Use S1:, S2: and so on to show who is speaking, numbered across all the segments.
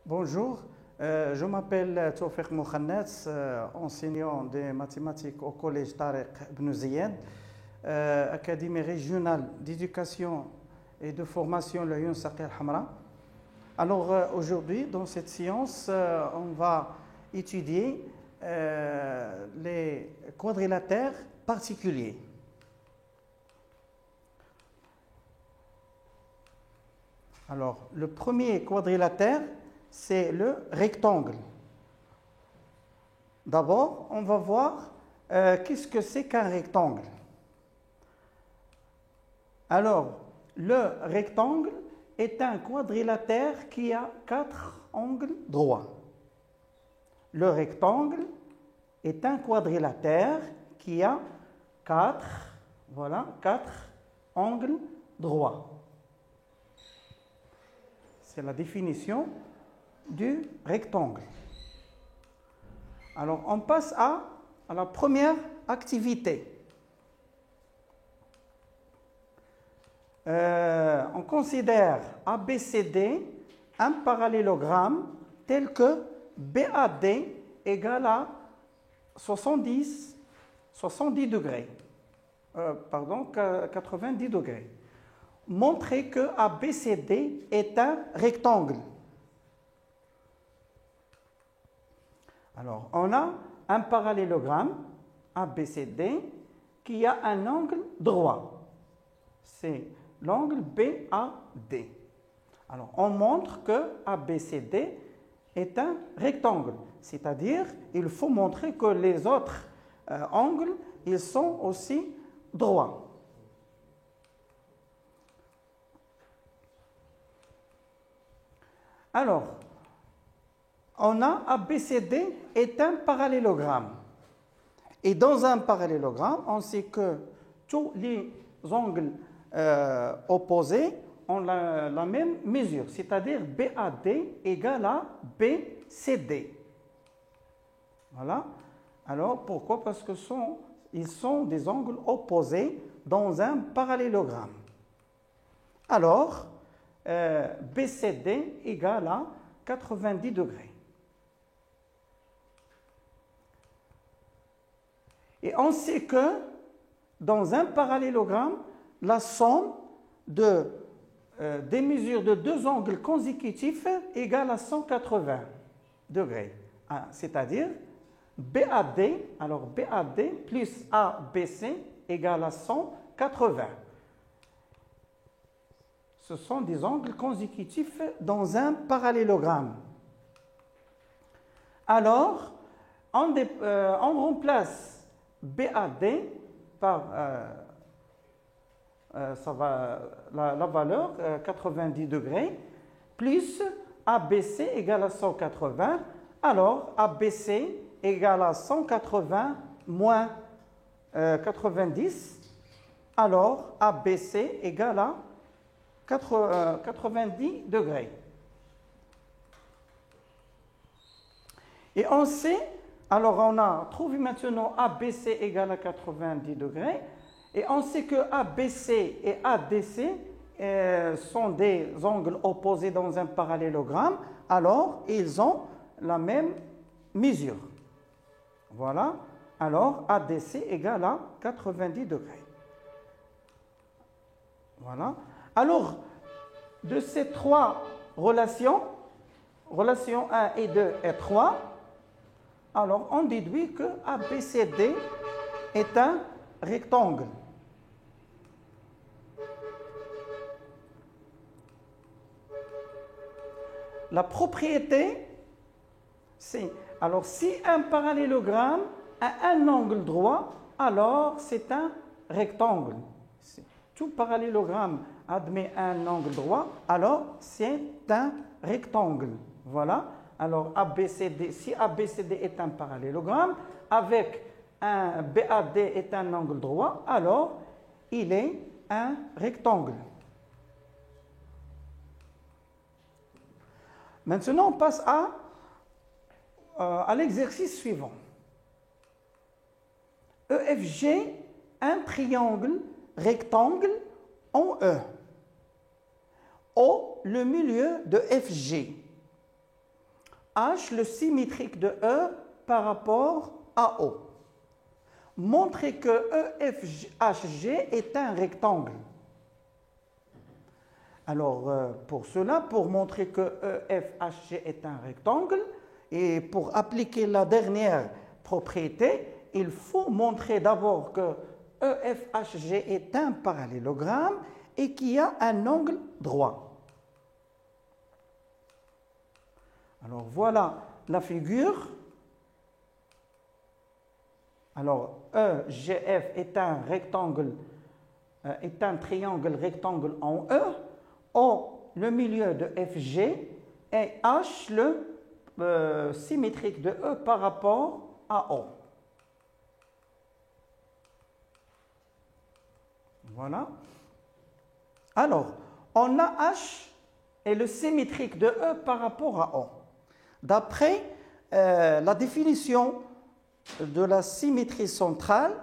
S1: Bonjour, je m'appelle Tawfiq Moukhannes, enseignant des mathématiques au collège Tariq Ibn Ziyad, Académie régionale d'éducation et de formation le Youn Saqi Al-Hamra. Alors aujourd'hui, dans cette séance, on va étudier les quadrilatères particuliers. Alors, le premier quadrilatère, c'est le rectangle. D'abord, on va voir qu'est-ce que c'est qu'un rectangle. Alors, le rectangle est un quadrilatère qui a 4 angles droits. Le rectangle est un quadrilatère qui a 4 angles droits. C'est la définition du rectangle. Alors, on passe à la première activité. On considère ABCD un parallélogramme tel que BAD égale à 90 degrés. 90 degrés. Montrer que ABCD est un rectangle. Alors, on a un parallélogramme ABCD qui a un angle droit. C'est l'angle BAD. Alors, on montre que ABCD est un rectangle. C'est-à-dire, il faut montrer que les autres angles, ils sont aussi droits. Alors, on a ABCD est un parallélogramme. Et dans un parallélogramme, on sait que tous les angles opposés ont la même mesure, c'est-à-dire BAD égale à BCD. Voilà. Alors, pourquoi? Parce que ils sont des angles opposés dans un parallélogramme. Alors, BCD égale à 90 degrés. Et on sait que dans un parallélogramme, la somme des mesures de deux angles consécutifs égale à 180 degrés. C'est-à-dire BAD, alors BAD plus ABC égale à 180. Ce sont des angles consécutifs dans un parallélogramme. Alors, on remplace BAD par la valeur 90 degrés plus ABC égale à 180. Alors, ABC égale à 180 moins 90. Alors, ABC égale à 90 degrés. Et on sait, alors on a trouvé maintenant ABC égale à 90 degrés, et on sait que ABC et ADC sont des angles opposés dans un parallélogramme, alors ils ont la même mesure. Voilà, alors ADC égale à 90 degrés. Voilà. Alors, de ces trois relations 1 et 2 et 3, alors on déduit que ABCD est un rectangle. La propriété, c'est, alors si un parallélogramme a un angle droit, alors c'est un rectangle. Tout parallélogramme admet un angle droit, alors c'est un rectangle. Voilà. Alors ABCD, si ABCD est un parallélogramme, avec un BAD est un angle droit, alors il est un rectangle. Maintenant, on passe à l'exercice suivant. EFG, un triangle rectangle en E. O, le milieu de FG. H le symétrique de E par rapport à O. Montrer que EFHG est un rectangle. Alors, pour cela, pour montrer que EFHG est un rectangle, et pour appliquer la dernière propriété, il faut montrer d'abord que EFHG est un parallélogramme et qu'il y a un angle droit. Alors, voilà la figure. Alors, EGF est un rectangle, est un triangle rectangle en E. O, le milieu de FG, et H, le symétrique de E par rapport à O. Voilà. Alors, on a H et le symétrique de E par rapport à O. D'après la définition de la symétrie centrale,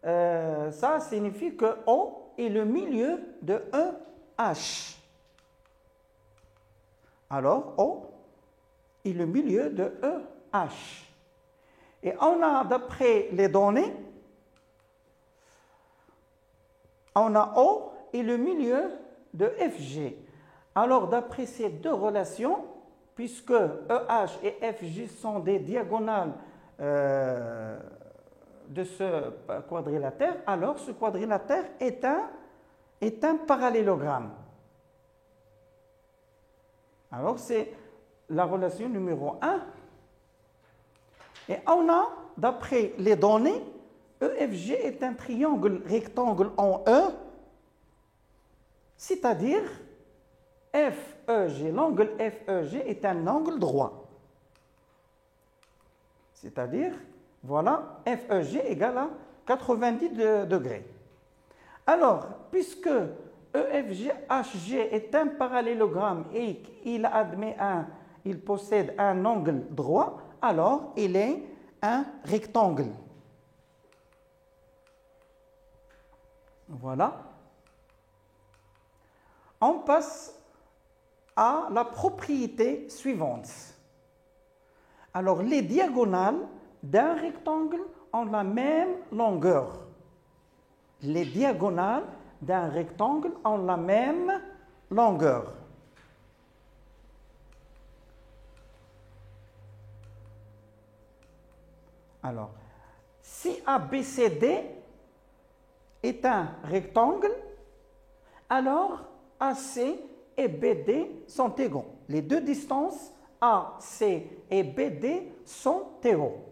S1: ça signifie que O est le milieu de EH. Alors, O est le milieu de EH. Et on a, d'après les données, on a O et le milieu de FG. Alors, d'après ces deux relations, puisque EH et FG sont des diagonales de ce quadrilatère, alors ce quadrilatère est un parallélogramme. Alors, c'est la relation numéro 1. Et on a, d'après les données, EFG est un triangle rectangle en E, c'est-à-dire FEG, l'angle FEG est un angle droit. C'est-à-dire, voilà, FEG égale à 90 degrés. Alors, puisque EFG est un parallélogramme et il possède un angle droit, alors il est un rectangle. Voilà. On passe à la propriété suivante. Alors, les diagonales d'un rectangle ont la même longueur. Les diagonales d'un rectangle ont la même longueur. Alors, si ABCD est un rectangle, alors AC et BD sont égaux. Les deux distances AC et BD sont égaux.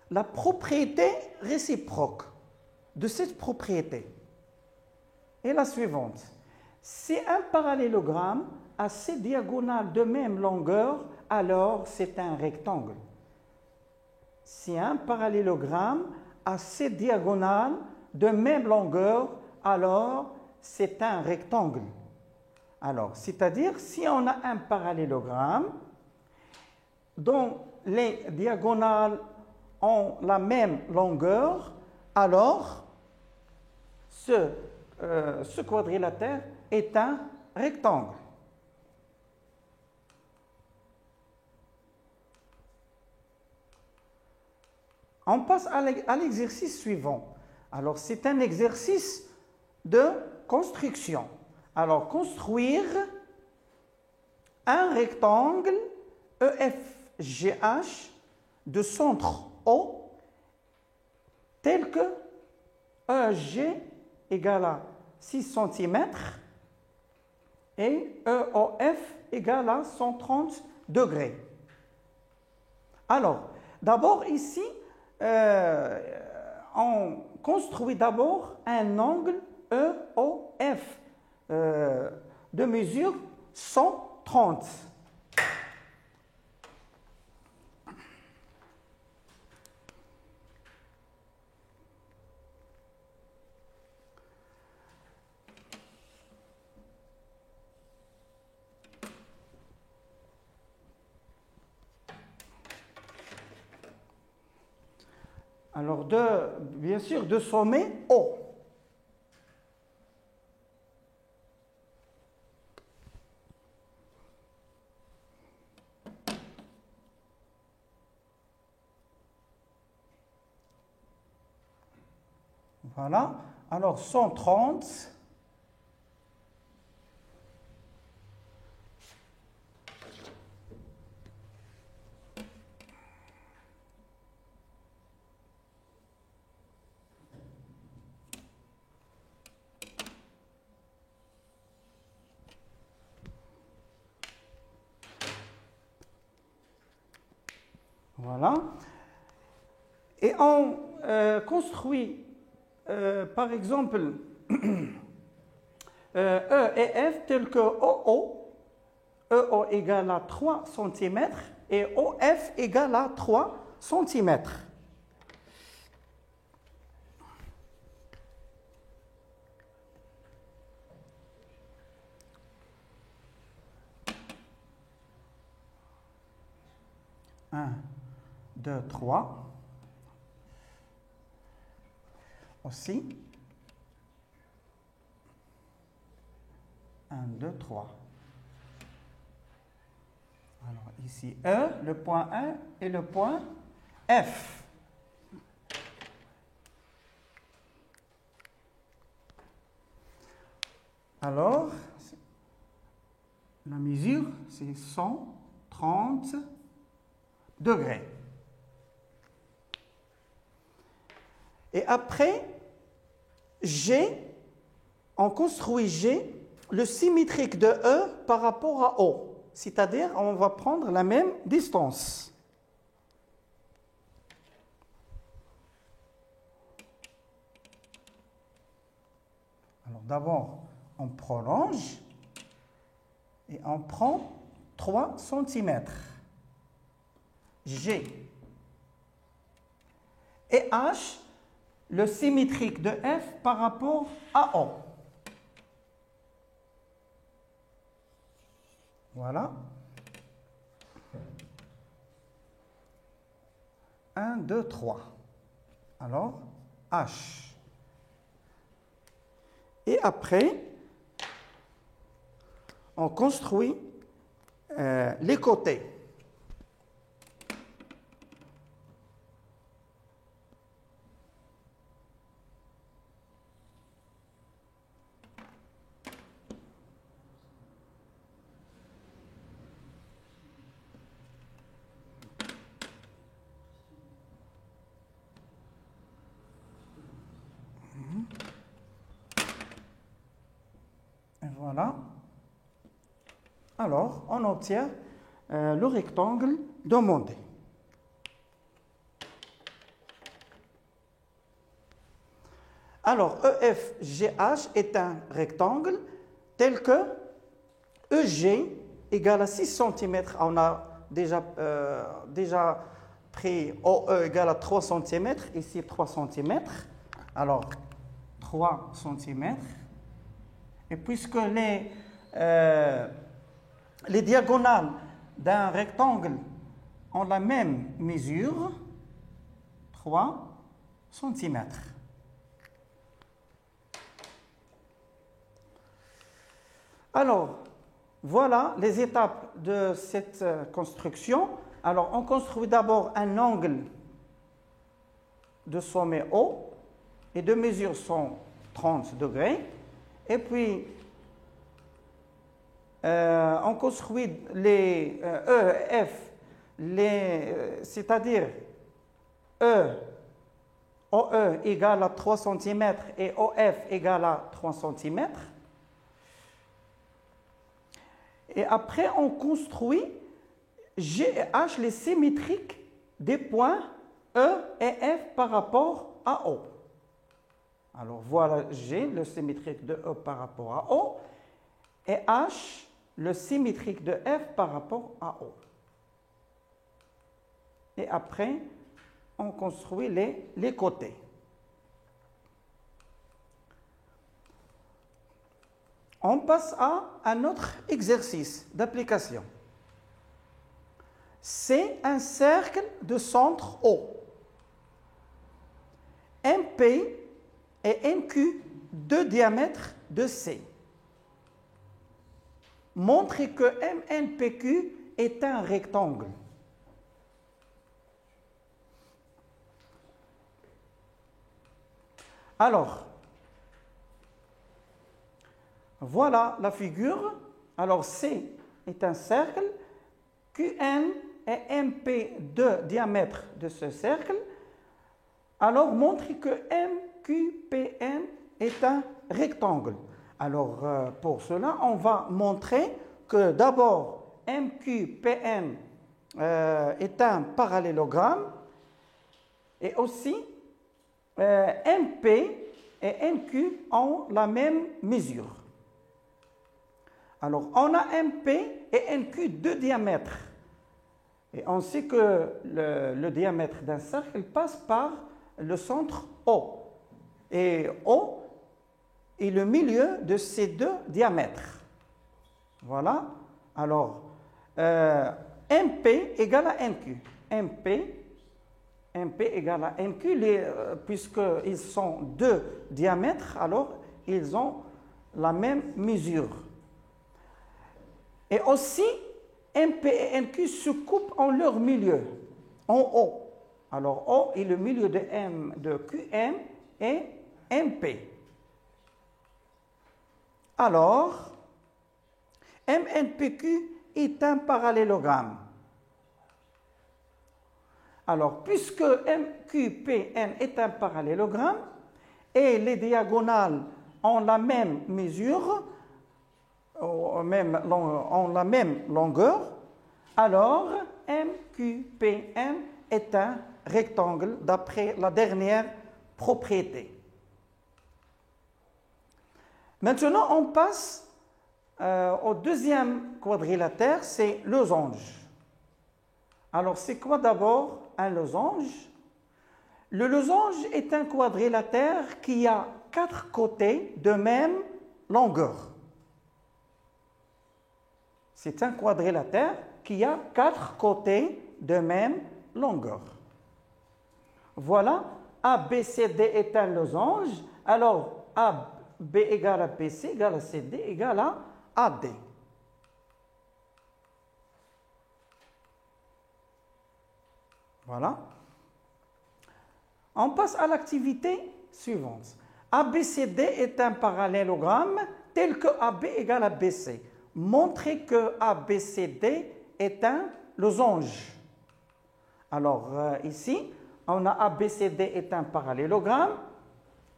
S1: La propriété réciproque de cette propriété est la suivante. Si un parallélogramme a ses diagonales de même longueur, alors c'est un rectangle. Si un parallélogramme a ses diagonales de même longueur, alors c'est un rectangle. Alors, c'est-à-dire, si on a un parallélogramme dont les diagonales ont la même longueur, alors ce quadrilatère est un rectangle. On passe à l'exercice suivant. Alors, c'est un exercice de construction. Alors, construire un rectangle EFGH de centre O tel que EG égale à 6 cm et EOF égale à 130 degrés. Alors, d'abord ici, on construit d'abord un angle EOF de mesure 130. Alors, bien sûr, de sommet O. Voilà. Alors 130. Voilà. Et on construit, par exemple, E et F tel que EO égale à 3 cm et OF égale à 3 cm. Un, 2, 3. Aussi. 1, 2, 3. Alors ici E, le point 1 et le point F. Alors, la mesure, c'est 130 degrés. Et après, G, on construit G, le symétrique de E par rapport à O. C'est-à-dire, on va prendre la même distance. Alors d'abord, on prolonge et on prend 3 cm. G. Et H, le symétrique de F par rapport à O. Voilà. 1, 2, 3. Alors, H. Et après, on construit les côtés. Et voilà. Alors, on obtient le rectangle demandé. Alors, EFGH est un rectangle tel que EG égale à 6 cm. On a déjà pris OE égale à 3 cm, ici 3 cm. Alors, 3 cm. Et puisque les diagonales d'un rectangle ont la même mesure, 3 cm. Alors, voilà les étapes de cette construction. Alors, on construit d'abord un angle de sommet haut et de mesure 130 degrés. Et puis, on construit les E, F, c'est-à-dire OE égale à 3 cm et OF égale à 3 cm. Et après, on construit G et H, les symétriques des points E et F par rapport à O. Alors voilà G, le symétrique de E par rapport à O, et H, le symétrique de F par rapport à O. Et après, on construit les côtés. On passe à un autre exercice d'application. C'est un cercle de centre O. MP et NQ, deux diamètres de C. Montrez que MNPQ est un rectangle. Alors, voilà la figure. Alors, C est un cercle, QN et MP de diamètre de ce cercle. Alors, montrez que MQPN est un rectangle. Alors, pour cela, on va montrer que d'abord, MQPN est un parallélogramme et aussi MP et NQ ont la même mesure. Alors, on a MP et NQ de diamètre. Et on sait que le diamètre d'un cercle passe par le centre O. Et O est le milieu de ces deux diamètres. Voilà. Alors, MP égale à NQ. MP égale à NQ, puisqu'ils sont deux diamètres, alors ils ont la même mesure. Et aussi, MP et NQ se coupent en leur milieu, en O. Alors, O est le milieu de QM et MP. Alors, MNPQ est un parallélogramme. Alors, puisque MQPN est un parallélogramme et les diagonales ont la même mesure, ont la même longueur, alors MQPN est un rectangle d'après la dernière propriété. Maintenant, on passe au deuxième quadrilatère, c'est losange. Alors, c'est quoi d'abord un losange? Le losange est un quadrilatère qui a 4 côtés de même longueur. C'est un quadrilatère qui a 4 côtés de même longueur. Voilà, ABCD est un losange. Alors, AB égale à BC égale à CD égale à AD. Voilà. On passe à l'activité suivante. ABCD est un parallélogramme tel que AB égale à BC. Montrez que ABCD est un losange. Alors, ici, on a ABCD est un parallélogramme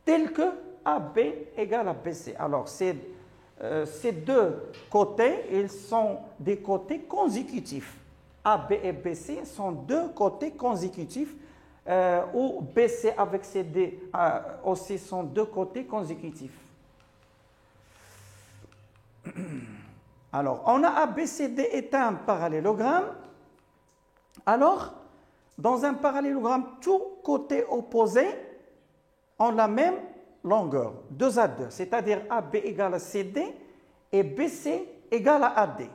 S1: tel que AB égale à BC. Alors, ces deux côtés, ils sont des côtés consécutifs. AB et BC sont deux côtés consécutifs, ou BC avec CD aussi sont deux côtés consécutifs. Alors, on a ABCD est un parallélogramme. Alors, dans un parallélogramme, tous côtés opposés ont la même longueur, 2 à 2, c'est-à-dire AB égale à CD et BC égale à AD.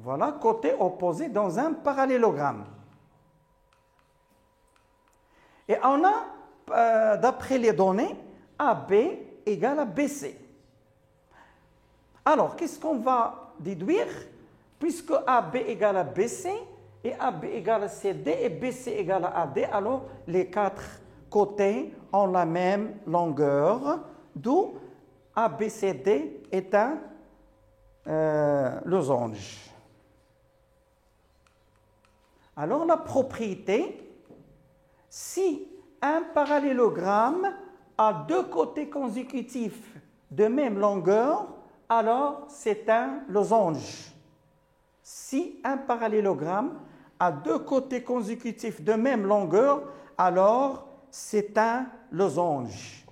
S1: Voilà, côté opposé dans un parallélogramme. Et on a, d'après les données, AB égale à BC. Alors, qu'est-ce qu'on va déduire? Puisque AB égale à BC et AB égale à CD et BC égale à AD, alors les 4 côtés ont la même longueur, d'où ABCD est un losange. Alors la propriété, si un parallélogramme a 2 côtés consécutifs de même longueur, alors c'est un losange. Si un parallélogramme a 2 côtés consécutifs de même longueur, alors c'est un losange.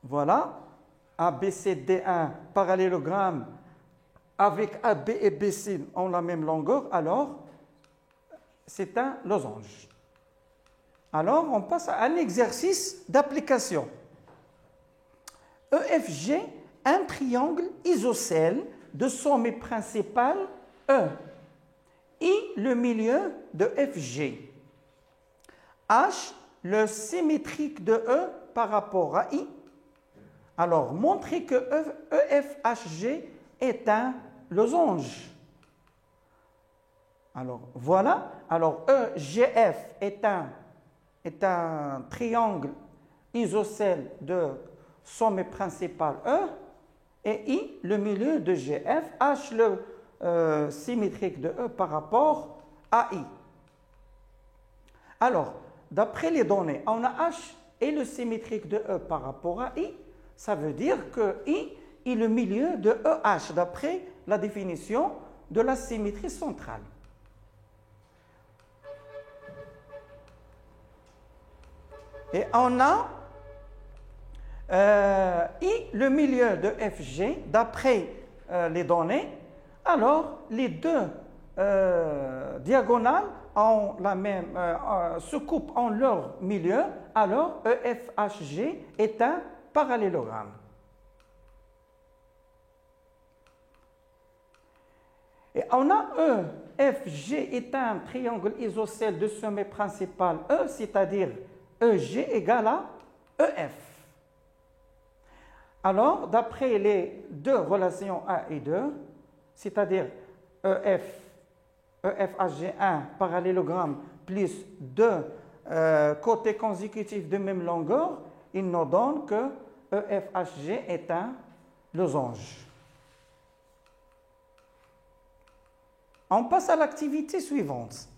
S1: Voilà, ABCD, un parallélogramme avec AB et BC ont la même longueur, alors c'est un losange. Alors, on passe à un exercice d'application. EFG, un triangle isocèle de sommet principal E. I, le milieu de FG. H, le symétrique de E par rapport à I. Alors, montrez que EFHG est un losange. Alors, voilà. Alors, EGF est un triangle isocèle de sommet principal E, et I, le milieu de GF, H, le symétrique de E par rapport à I. Alors, d'après les données, on a H et le symétrique de E par rapport à I. Ça veut dire que I est le milieu de EH, d'après la définition de la symétrie centrale. Et on a I, le milieu de FG, d'après les données. Alors, les deux diagonales ont se coupent en leur milieu. Alors, EFHG est un parallélogramme. Et on a EFG est un triangle isocèle de sommet principal E, c'est-à-dire EG égale à EF. Alors, d'après les deux relations 1 et 2, c'est-à-dire EFHG1 parallélogramme plus deux côtés consécutifs de même longueur, il nous donne que EFHG est un losange. On passe à l'activité suivante.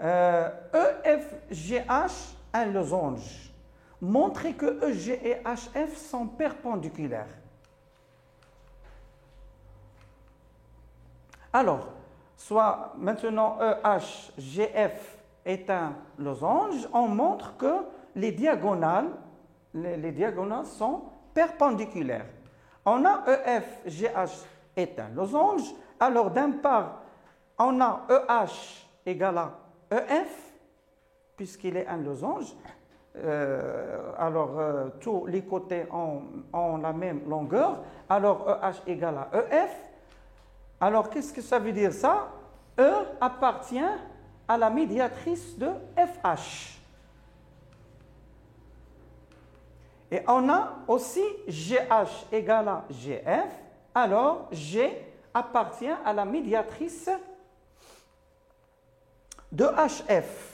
S1: EFGH, un losange. Montrez que EG et HF sont perpendiculaires. Alors, soit maintenant EHGF est un losange, on montre que les diagonales sont perpendiculaires. On a EFGH est un losange, alors d'un part, on a EH égale à EF, puisqu'il est un losange. Tous les côtés ont la même longueur. Alors, EH égale à EF. Alors, qu'est-ce que ça veut dire ça? E appartient à la médiatrice de FH. Et on a aussi GH égale à GF. Alors, G appartient à la médiatrice de HF.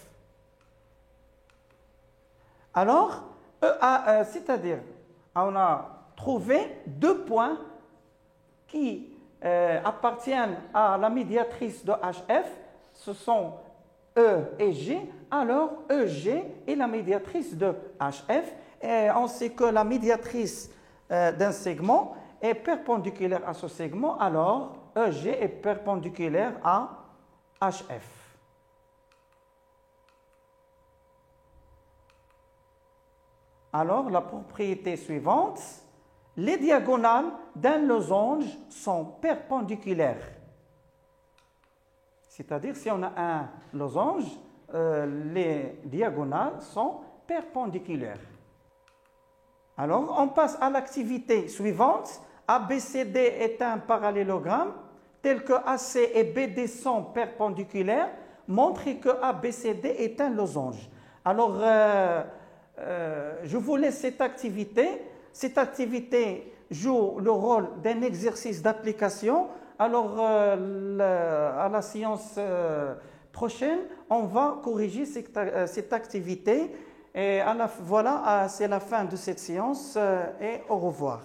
S1: Alors, c'est-à-dire, on a trouvé deux points qui appartiennent à la médiatrice de HF, ce sont E et G. Alors, EG est la médiatrice de HF. Et on sait que la médiatrice d'un segment est perpendiculaire à ce segment, alors EG est perpendiculaire à HF. Alors, la propriété suivante, les diagonales d'un losange sont perpendiculaires. C'est-à-dire, si on a un losange, les diagonales sont perpendiculaires. Alors, on passe à l'activité suivante. ABCD est un parallélogramme, tel que AC et BD sont perpendiculaires. Montrez que ABCD est un losange. Alors, je vous laisse cette activité. Cette activité joue le rôle d'un exercice d'application. Alors, à la séance prochaine, on va corriger cette activité. Et voilà, c'est la fin de cette séance et au revoir.